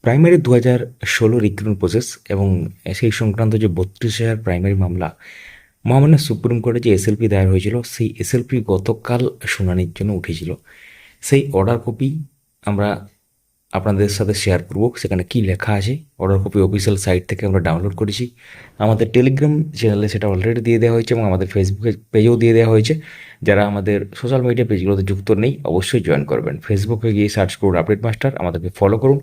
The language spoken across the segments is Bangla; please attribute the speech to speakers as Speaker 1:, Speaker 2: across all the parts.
Speaker 1: প্রাইমারি 2016 রিক্রুটমেন্ট প্রসেস এবং সেই সংক্রান্ত যে 32,000 প্রাইমারি মামলা মহামান্য সুপ্রিম কোর্টে যে এসএলপি দায়ের হয়েছিল, সেই এসএলপি গতকাল শুনানির জন্য উঠেছিল। সেই অর্ডার কপি আমরা আপনাদের সাথে শেয়ার করব। সেখানে কি লেখা আছে, অর্ডার কপি অফিসিয়াল সাইট থেকে আমরা ডাউনলোড করেছি। আমাদের টেলিগ্রাম চ্যানেলে সেটা অলরেডি দিয়ে দেওয়া হয়েছে এবং আমাদের ফেসবুকে পেজেও দিয়ে দেওয়া হয়েছে। যারা আমাদের সোশ্যাল মিডিয়া পেজগুলোতে যুক্ত নেই, অবশ্যই জয়েন করবেন। ফেসবুকে গিয়ে সার্চ করুন আপডেট মাস্টার, আমাদেরকে ফলো করুন।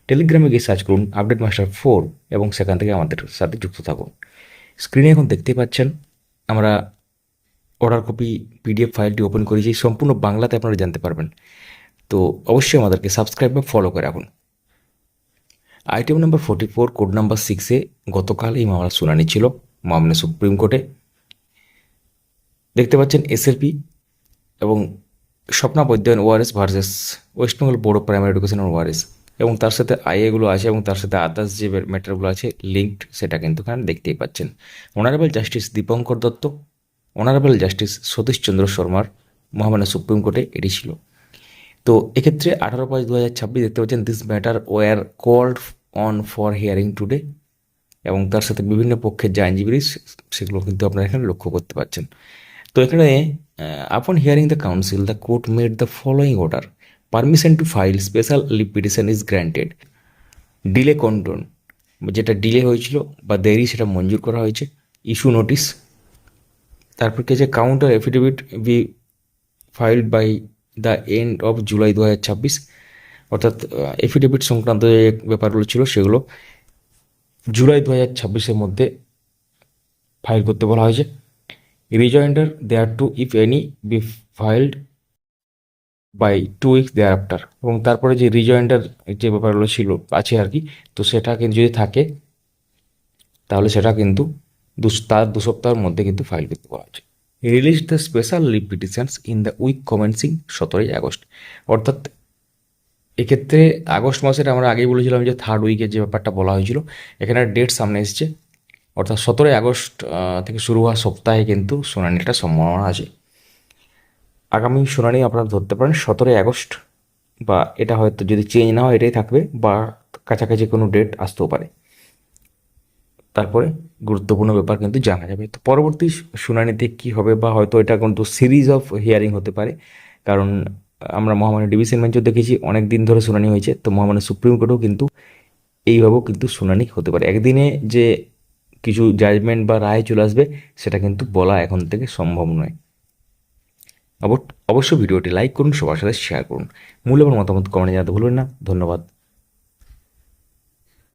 Speaker 1: টেলিগ্রামে গিয়ে সার্চ করুন আপডেট মাস্টার 4 এবং সেখান থেকে আমাদের সাথে যুক্ত থাকুন। স্ক্রিনে এখন দেখতে পাচ্ছেন আমরা অর্ডার কপি পিডিএফ ফাইলটি ওপেন করেছি। সম্পূর্ণ বাংলাতে আপনারা জানতে পারবেন। তো অবশ্যই আমাদেরকে সাবস্ক্রাইব বা ফলো করে রাখুন। আইটেম নাম্বার 44 কোড নাম্বার 6-এ গতকাল এই মামলার শুনানি ছিল মামলা সুপ্রিম কোর্টে। দেখতে পাচ্ছেন এসএলপি এবং Swapna Baidyayan ORS versus West Bengal board of primary education ORS, এবং তার সাথে আইএগুলো আছে এবং তার সাথে আদার্স যে ম্যাটারগুলো আছে লিঙ্কড, সেটা কিন্তু এখানে দেখতেই পাচ্ছেন। Honourable justice Dipankar Dutta, honourable justice Satishchandra শর্মার মহামান্য সুপ্রিম কোর্টে এটি ছিল। তো এক্ষেত্রে 18/5/2026 দেখতে পাচ্ছেন this matter was called on for hearing today, এবং তার সাথে বিভিন্ন পক্ষের যে আইনজীবী সেগুলো কিন্তু আপনারা এখানে লক্ষ্য করতে পারছেন। তো এখানে upon hearing the counsel the court made the following order: permission to file special leave petition is granted, delay condone, যেটা ডিলে হয়েছিল বা দেরি সেটা মঞ্জুর করা হয়েছে, ইস্যু নোটিস, তারপর কি আছে counter affidavit be filed by the end of July 2026, অর্থাৎ এফিডেভিট সংক্রান্ত যে ব্যাপারগুলো ছিল সেগুলো জুলাই 2026-এর মধ্যে ফাইল করতে বলা হয়েছে। Rejoinder thereto if any be filed by 2 weeks thereafter, এবং তারপরে যে রিজয়েন্ডার যে ব্যাপারগুলো ছিল আছে আর কি, তো সেটা কিন্তু যদি থাকে তাহলে সেটা কিন্তু তার 2 সপ্তাহের মধ্যে কিন্তু ফাইল করতে বলা হয়েছে। Release the special leave petitions in the week commencing 17ই আগস্ট, অর্থাৎ এক্ষেত্রে আগস্ট মাসের আমরা আগেই বলেছিলাম যে 3rd উইকের যে ব্যাপারটা বলা হয়েছিল, এখানে ডেট সামনে এসছে, অর্থাৎ 17ই আগস্ট থেকে শুরু হওয়া সপ্তাহে কিন্তু শুনানিটা সম্ভাবনা আছে। আগামী শুনানি আপনারা ধরতে পারেন 17ই আগস্ট, বা এটা হয়তো যদি চেঞ্জ না হয় এটাই থাকবে, বা কাছাকাছি কোনো ডেট আসতেও পারে। তারপরে গুরুত্বপূর্ণ ব্যাপার কিন্তু জানা যাবে। তো পরবর্তী শুনানিতে কী হবে, বা হয়তো এটা কিন্তু সিরিজ অফ হিয়ারিং হতে পারে, কারণ আমরা মহামান্য ডিভিশন বেঞ্চও দেখেছি অনেক দিন ধরে শুনানি হয়েছে। তো মহামান্য সুপ্রিম কোর্টেও কিন্তু এইভাবেও কিন্তু শুনানি হতে পারে। একদিনে যে কিছু জাজমেন্ট বা রায় চলে আসবে সেটা কিন্তু বলা এখন থেকে সম্ভব নয়। অবশ্যই ভিডিওটি লাইক করুন, সবার সাথে শেয়ার করুন, মূল্যবান মতামত কমেন্টে জানাতে ভুলবেন না। ধন্যবাদ।